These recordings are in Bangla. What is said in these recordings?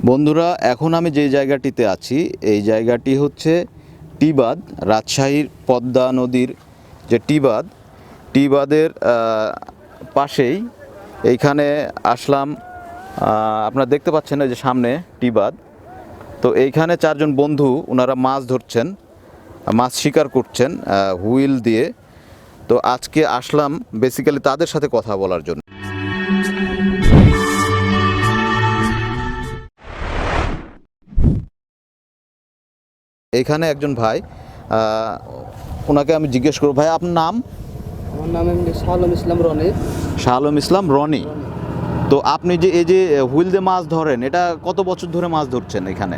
বন্ধুরা, এখন আমি যে জায়গাটিতে আছি এই জায়গাটি হচ্ছে টিবাদ, রাজশাহীর পদ্মা নদীর যে টিবাদের পাশেই এইখানে আসলাম। আপনারা দেখতে পাচ্ছেন এই যে সামনে টিবাদ। তো এইখানে চারজন বন্ধু, ওনারা মাছ ধরছেন, মাছ শিকার করছেন হুইল দিয়ে। তো আজকে আসলাম বেসিক্যালি তাদের সাথে কথা বলার জন্য। এখানে একজন ভাই, ওনাকে আমি জিজ্ঞেস করব, ভাই আপনার নাম? আমার নাম এমনি শাহ আলম ইসলাম রনি। শাহ আলম ইসলাম রনি। তো আপনি যে এই যে হুইল দিয়ে মাছ ধরেন, এটা কত বছর ধরে মাছ ধরছেন এখানে?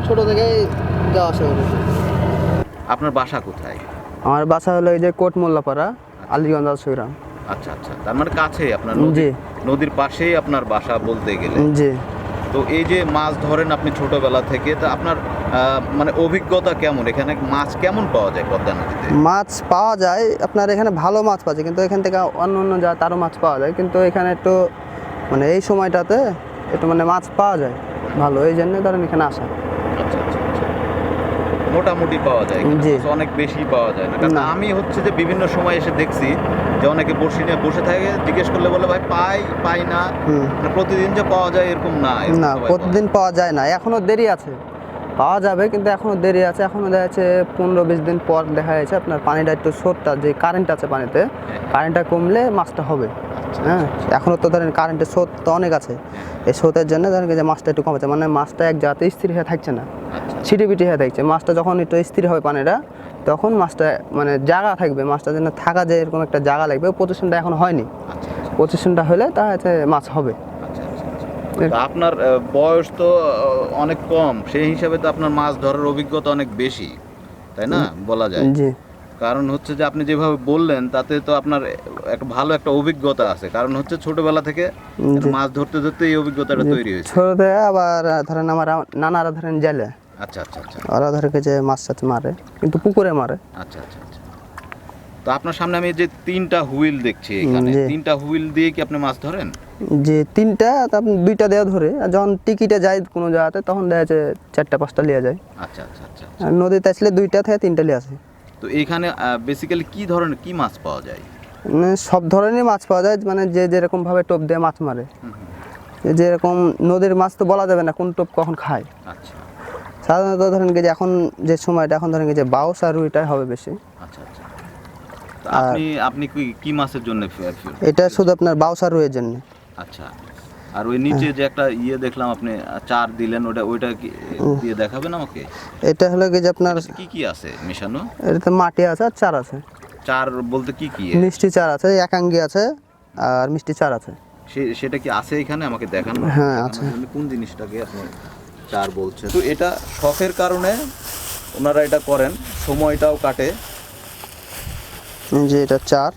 ছোট থেকেই যাওয়া আসা করি। আপনার বাসা কোথায়? আমার বাসা হলো এই যে কোট মোল্লাপাড়া, আলীগঞ্জ আশুগ্রাম। আচ্ছা আচ্ছা, তার মানে কাছেই আপনার জি। নদীর পাশেই আপনার বাসা বলতে গেলে। জি। তো এই যে মাছ ধরেন আপনি ছোটবেলা থেকে, তা আপনার মানে অভিজ্ঞতা কেমন? এখানে মাছ কেমন পাওয়া যায় পদ্মা নদীতে? মাছ পাওয়া যায়, আপনার এখানে ভালো মাছ পাওয়া যায়, কিন্তু এখান থেকে অন্য অন্য জায়গায় তারও মাছ পাওয়া যায়, কিন্তু এখানে একটু মানে এই সময়টাতে একটু মানে মাছ পাওয়া যায় ভালো, এই জন্য ধরেন এখানে আসা। আচ্ছা আচ্ছা আচ্ছা, মোটামুটি পাওয়া যায়, জি। অনেক বেশি পাওয়া যায় না। কারণ না। আমি হচ্ছে যে বিভিন্ন সময় এসে দেখছি যে অনেকে বড়শি নিয়ে বসে থাকে, জিজ্ঞেস করলে বলে ভাই পাই না। মানে প্রতিদিন যে পাওয়া যায় এরকম না। না, প্রতিদিন পাওয়া যায় না, এখনো দেরি আছে, পাওয়া যাবে কিন্তু এখনো দেরি আছে। এখনো দেখা যাচ্ছে 15-20 দিন পর দেখা যাচ্ছে আপনার পানিটা একটু স্রোতটা, যে কারেন্ট আছে পানিতে, কারেন্টটা কমলে মাছটা হবে। হ্যাঁ, এখনো তো ধরেন কারেন্টের স্রোত তো অনেক আছে, এই স্রোতের জন্য ধরেন যে মাছটা একটু কমেছে, মানে মাছটা এক জায়গাতে স্থির হয়ে থাকছে না, ছিটিপিটি হয়ে থাকছে। মাছটা যখন একটু স্থির হবে পানিটা, তখন মাছটা মানে জায়গা থাকবে, মাছটা যেন থাকা যায় এরকম একটা জায়গা লাগবে। পজিশনটা এখন হয়নি, পজিশনটা হলে তা হচ্ছে মাছ হবে। আপনার বয়স তো অনেক কম, সেই হিসাবে তো আপনার মাছ ধরার অভিজ্ঞতা অনেক বেশি, তাই না বলা যায়? জি। কারণ হচ্ছে যে আপনি যেভাবে বললেন তাতে তো আপনার একটা ভালো একটা অভিজ্ঞতা আছে। কারণ হচ্ছে ছোটবেলা থেকে মাছ ধরতে ধরতে এই অভিজ্ঞতাটা তৈরি হয়েছে। ছোট থেকে আবার ধরেন আমার নানারা ধরেন জেলে, আচ্ছা আচ্ছা আচ্ছা, ওরা ধরে যে মাছ টাছ মারে, কিন্তু পুকুরে মারে। আচ্ছা আচ্ছা আচ্ছা। তো আপনার সামনে আমি যে 3টা হুইল দেখছি এখানে, 3টা হুইল দিয়ে কি আপনি মাছ ধরেন? যে 3টা, আপনি 2টা দেওয়া ধরে, আর যখন টিকিটে যায় কোনো জায়গাতে তখন দেখা যাচ্ছে 4টা-5টা লিয়ে যায়। আচ্ছা আচ্ছা আচ্ছা। আর নদীতে আসলে 2টা থেকে 3টা লিয়ে আসে। তো এইখানে বেসিক্যালি কি ধরনের কি মাছ পাওয়া যায়? মানে সব ধরনের মাছ পাওয়া যায়, মানে যে যেরকম ভাবে টোপ দিয়ে মাছ মারে। যেরকম নদীর মাছ তো বলা যাবে না কোন টোপ কখন খায়। আচ্ছা, সাধারণত ধরেন যে এখন যে সময়টা, এখন ধরেন যে বাউস আর রুইটাই হবে বেশি। আচ্ছা আচ্ছা। আপনি কি মাছের জন্য? এটা শুধু আপনার বাউস আর রুইয়ের জন্য। আচ্ছা। আর ওই নিচে যে একটা দেখলাম আপনি চার দিলেন, ওইটা কি দিয়ে দেখাবেন আমাকে? এটা হলো কি যে আপনার কি কি আছে মেশানো? এটাতে মাটি আছে আর চার আছে। চার বলতে কি কি? মিষ্টি চার আছে, একাঙ্গি আছে আর মিষ্টি চার আছে। সেটা কি আছে এখানে আমাকে দেখান? হ্যাঁ আছে। কোন জিনিসটাকে আপনি চার বলছেন? তো এটা শখের কারণে ওনারা এটা করেন, সময়টাও কাটে। যে এটা চার।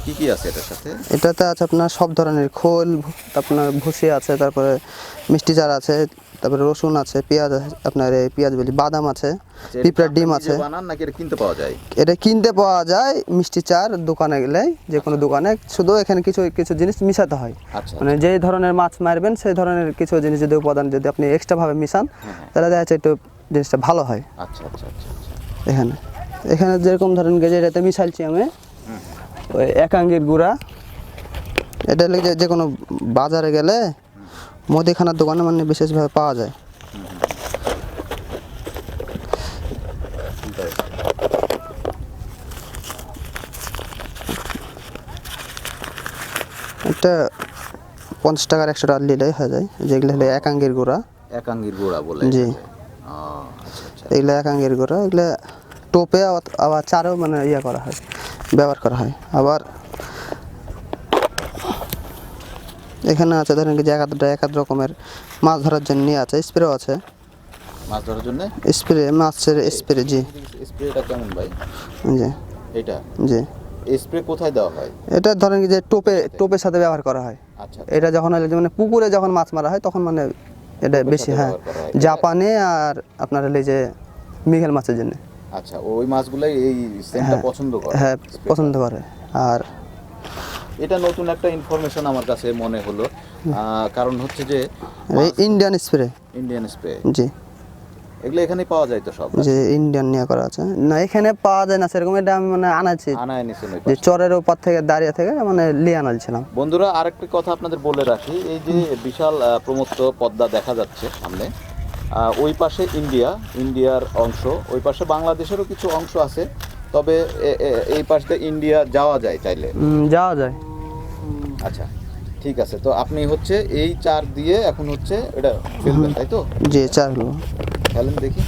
কি কি আছে এটার সাথে? এটাতে আছে আপনার সব ধরনের খোল, আপনার ভুসি আছে, তারপরে মিষ্টি চার আছে, তারপরে রসুন আছে, পেঁয়াজ আছে, আপনার এই পেঁয়াজ বলি বাদাম আছে, পিঁপড়ার ডিম আছে। বানান নাকি এটা কিনতে পাওয়া যায়? এটা কিনতে পাওয়া যায়, মিষ্টি চার দোকানে গেলে, যে কোনো দোকানে, শুধু এখানে কিছু কিছু জিনিস মিশাতে হয়। মানে যে ধরনের মাছ মারবেন সেই ধরনের কিছু জিনিস যদি উপাদান যদি আপনি এক্সট্রাভাবে মিশান, তাহলে দেখা যাচ্ছে একটু জিনিসটা ভালো হয়। আচ্ছা আচ্ছা আচ্ছা। এখানে যেরকম ধরেন গেজে এটাতে মিশালছি আমি ওই একাঙ্গির গুঁড়া। এটা হলে যে কোনো বাজারে গেলে মুদিখানার দোকানে মানে বিশেষভাবে পাওয়া যায়। এটা 50 টাকার 100 টাকা নিলেই হয়ে যায়। যেগুলো হলো একাঙ্গির গুঁড়া। একাঙ্গির গুঁড়া বলে? জি। এগুলো একাঙ্গির গুঁড়া, এগুলো টোপে আবার চারেও মানে করা হয়, ব্যবহার করা হয়। আবার এখানে আছে ধরেন কি যে এক রকমের মাছ ধরার জন্য আছে, স্প্রেও আছে। মাছ ধরার জন্য স্প্রে, মাছের স্প্রে। জি। স্প্রেটা কেমন ভাই? জি। এটা? জি। স্প্রে কোথায় দেওয়া হয়? এটা ধরেন কি যে টোপের সাথে ব্যবহার করা হয়। আচ্ছা। এটা যখন হলে মানে পুকুরে যখন মাছ মারা হয় তখন মানে এটা বেশি। হ্যাঁ, জাপানে আর আপনার হলে যে মৃগেল মাছের জন্য। আচ্ছা, ওই মাছগুলাই এই সেন্টটা পছন্দ করে? হ্যাঁ, পছন্দ করে। আর এটা নতুন একটা ইনফরমেশন আমার কাছে মনে হলো। কারণ হচ্ছে যে ইন্ডিয়ান স্প্রে। ইন্ডিয়ান স্প্রে, জি এগুলো এখানে পাওয়া যায় তো সব? যে ইন্ডিয়ান নিয়ে করা আছে না, এখানে পাওয়া যায় না সেরকম, এটা আমি মানে আনাচ্ছি আনায় নিছেন ওই যে পাশে। চরের উপর থেকে দাঁড়িয়ে থেকে মানে লিয়ে আনালছিলাম। বন্ধুরা আরেকটি কথা আপনাদের বলে রাখি, এই যে বিশাল প্রমত্ত পদ্মা দেখা যাচ্ছে সামনে, ওই পাশে ইন্ডিয়ার অংশ, ওই পাশে বাংলাদেশেরও কিছু অংশ আছে, তবে এই পাশ দিয়ে ইন্ডিয়া যাওয়া যায় চাইলে। যাওয়া যায়। আচ্ছা ঠিক আছে, তো আপনি হচ্ছে এই চার দিয়ে এখন হচ্ছে এটা ফেলবেন তাই তো? জি চারগুলো। ফেলেন দেখি।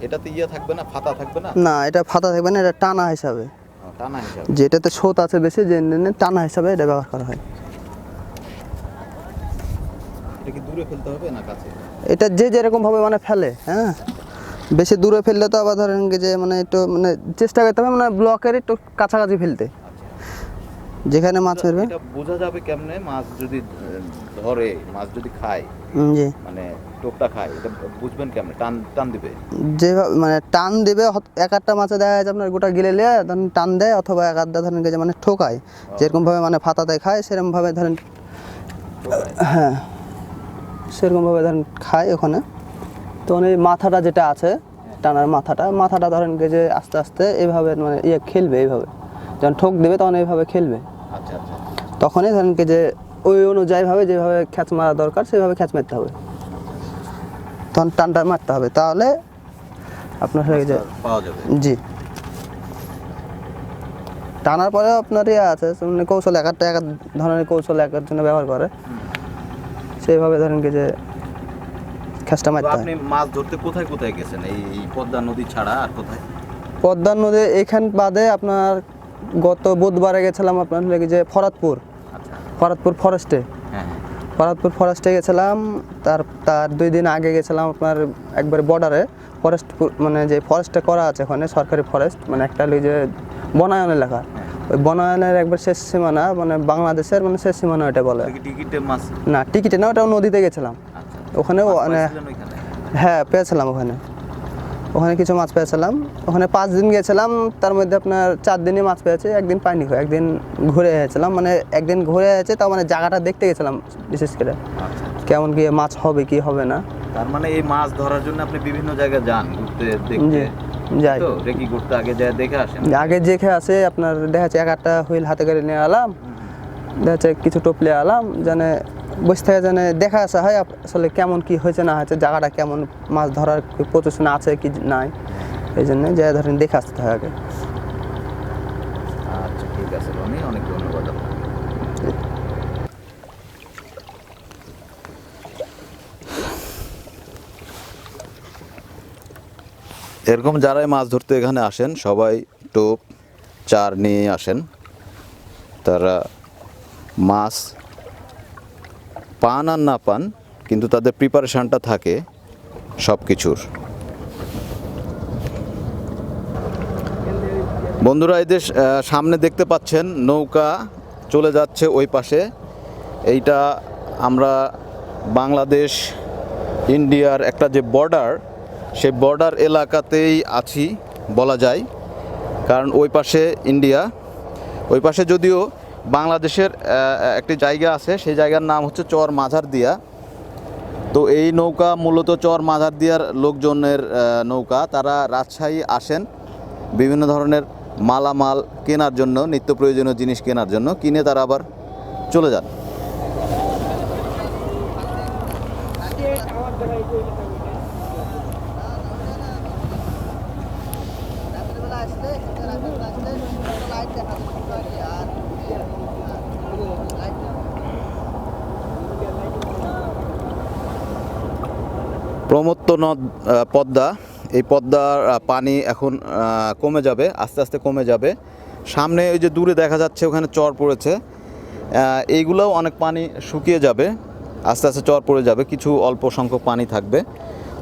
এটাতে ইয়ে থাকবে না, ফাতা থাকবে না? না এটা ফাতা থাকবে না, এটা টানা হিসাবে, টানা হিসাবে। যেটাতে স্রোত আছে বেশি, যে টানা হিসাবে এটা ব্যবহার করা হয়। এটা কি দূরে ফেলতে হবে না কাছে? এটা যে যেরকম ভাবে মানে ফেলে, হ্যাঁ বেশি দূরে ফেললে তো আবার ধরেন কি যে মানে একটু মানে চেষ্টা করতে হবে মানে ব্লকের একটু কাছাকাছি ফেলতে, যেখানে মাছ মারবে। এটা বোঝা যাবে কেমনে মাছ যদি ধরে, মাছ যদি খায়, জি মানে টোপটা খায়, এটা বুঝবেন কেমনে? টান টান দিবে? যেভাবে মানে টান দিবে, এক একটা মাছে দেখা যাচ্ছে আপনার গোটা গিলে নিয়ে ধরেন টান দেয়, অথবা এক আধটা ধরেন কি যে মানে ঠোকায়, যেরকম ভাবে মানে ফাতাতে খায় সেরকম ভাবে ধরেন, হ্যাঁ সেরকম ভাবে ধরেন খায় ওখানে। তো এই মাথাটা যেটা আছে টানার মাথাটা ধরেন কি যে আস্তে আস্তে এইভাবে মানে ইয়ে খেলবে, এইভাবে যখন ঠোক দেবে তখন এইভাবে খেলবে। আচ্ছা আচ্ছা। তখনই ধরেন কি যে ওই অনুযায়ী ভাবে যেভাবে খ্যাচ মারা দরকার সেভাবে খ্যাচ মারতে হবে, তখন টানটা মারতে হবে, তাহলে আপনার হয়ে যায় পাওয়া যাবে। জি। টানার পরে আপনার ইয়ে আছে মানে কৌশল, এক একটা এক এক ধরনের কৌশল এক একজনে ব্যবহার করে, সেইভাবে ধরেন কি যে খ্যাচটা তো মারতে হয়। আপনি মাছ ধরতে কোথায় কোথায় গেছেন এই পদ্মা নদী ছাড়া আর কোথায়? পদ্মা নদী এখান বাদে আপনার গত বুধবারে গেছিলাম আপনার হলে কি যে ফরাদপুর ফরেস্টে, হ্যাঁ হ্যাঁ। ফরাদপুর ফরেস্টে গেছিলাম। তার 2 দিন আগে গেছিলাম আপনার একবার বর্ডারে ফরেস্ট, মানে যে ফরেস্টটা করা আছে ওখানে সরকারি ফরেস্ট, মানে একটা হলো যে বনায়ন এলাকা, ওই বনায়নের একবার শেষ সীমানা, মানে বাংলাদেশের মানে শেষ সীমানা এটা বলে। টিকিটে মাছ? না টিকিটে না, ওটা নদীতে গেছিলাম। আচ্ছা। ওখানে মানে হ্যাঁ পেয়েছিলাম, ওখানে কিছু মাছ পেয়েছিলাম। ওখানে 5 দিন গেছিলাম, তার মধ্যে আপনার 4 দিনই মাছ পেয়েছি, একদিন পাইনি। একদিন ঘুরে এসেছিলাম, মানে একদিন ঘুরে এসেছে, তাও মানে জায়গাটা দেখতে গেছিলাম বিশেষ করে কেমন কি মাছ হবে কি হবে না। তার মানে এই মাছ ধরার জন্য আপনি বিভিন্ন জায়গায় যান ঘুরতে দেখতে? যাই তো রেকি ঘুরতে আগে যায় দেখে আসেন? আগে দেখে আসে আপনার, দেখা যাচ্ছে এক একটা হুইল হাতে করে নিয়ে আলাম, দেখা যাচ্ছে কিছু টোপলে আলাম, জানে বসে থেকে জানে দেখা আসা হয় আসলে কেমন কি হয়েছে না হয়েছে, জায়গাটা কেমন, মাছ ধরার প্রচেষ্টা আছে কি নাই, এই জন্য যা ধরেন দেখে আসতে হয় আগে। আচ্ছা ঠিক আছে রনি, অনেক ধন্যবাদ আপনাকে। এরকম যারাই মাছ ধরতে এখানে আসেন সবাই টোপ চার নিয়ে আসেন। তারা মাছ পান আর না পান, কিন্তু তাদের প্রিপারেশনটা থাকে সব কিছুর। বন্ধুরা এদের সামনে দেখতে পাচ্ছেন নৌকা চলে যাচ্ছে ওই পাশে। এইটা আমরা বাংলাদেশ ইন্ডিয়ার একটা যে বর্ডার, সেই বর্ডার এলাকাতেই আছি বলা যায়, কারণ ওই পাশে ইন্ডিয়া, ওই পাশে যদিও বাংলাদেশের একটি জায়গা আছে, সেই জায়গার নাম হচ্ছে চর মাঝারদিয়া। তো এই নৌকা মূলত চর মাঝারদিয়ার লোকজনের নৌকা। তারা রাজশাহী আসেন বিভিন্ন ধরনের মালামাল কেনার জন্য, নিত্য প্রয়োজনীয় জিনিস কেনার জন্য, কিনে তারা আবার চলে যান। প্রমত্ত নদ পদ্মা, এই পদ্মার পানি এখন কমে যাবে, আস্তে আস্তে কমে যাবে। সামনে ওই যে দূরে দেখা যাচ্ছে ওখানে চর পড়েছে, এইগুলোও অনেক পানি শুকিয়ে যাবে, আস্তে আস্তে চর পড়ে যাবে, কিছু অল্প সংখ্যক পানি থাকবে।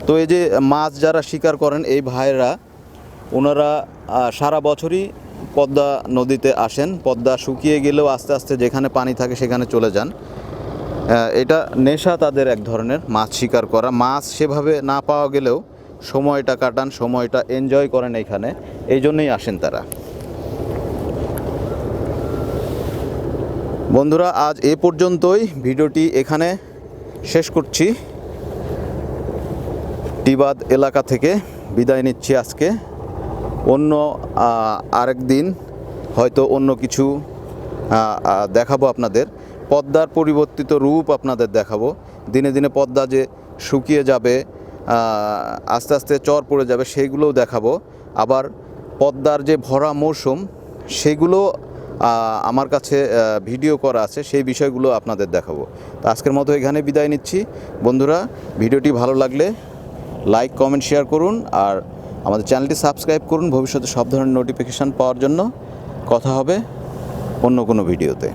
তো এই যে মাছ যারা শিকার করেন এই ভাইয়েরা, ওনারা সারা বছরই পদ্মা নদীতে আসেন। পদ্মা শুকিয়ে গেলেও আস্তে আস্তে যেখানে পানি থাকে সেখানে চলে যান। এটা নেশা তাদের এক ধরনের, মাছ শিকার করা। মাছ সেভাবে না পাওয়া গেলেও সময়টা কাটান, সময়টা এনজয় করেন এইখানে, এই জন্যই আসেন তারা। বন্ধুরা, আজ এ পর্যন্তই, ভিডিওটি এখানে শেষ করছি। টিবাদ এলাকা থেকে বিদায় নিচ্ছি আজকে। অন্য আরেক দিন হয়তো অন্য কিছু দেখাবো আপনাদের, পদ্মার পরিবর্তিত রূপ আপনাদের দেখাবো। দিনে দিনে পদ্মা যে শুকিয়ে যাবে, আস্তে আস্তে চর পড়ে যাবে, সেইগুলোও দেখাবো। আবার পদ্মার যে ভরা মৌসুম, সেগুলো আমার কাছে ভিডিও করা আছে, সেই বিষয়গুলো আপনাদের দেখাবো। তো আজকের মতো এখানে বিদায় নিচ্ছি। বন্ধুরা, ভিডিওটি ভালো লাগলে লাইক, কমেন্ট, শেয়ার করুন, আর আমাদের চ্যানেলটি সাবস্ক্রাইব করুন ভবিষ্যতে সব ধরনের নোটিফিকেশান পাওয়ার জন্য। কথা হবে অন্য কোনো ভিডিওতে।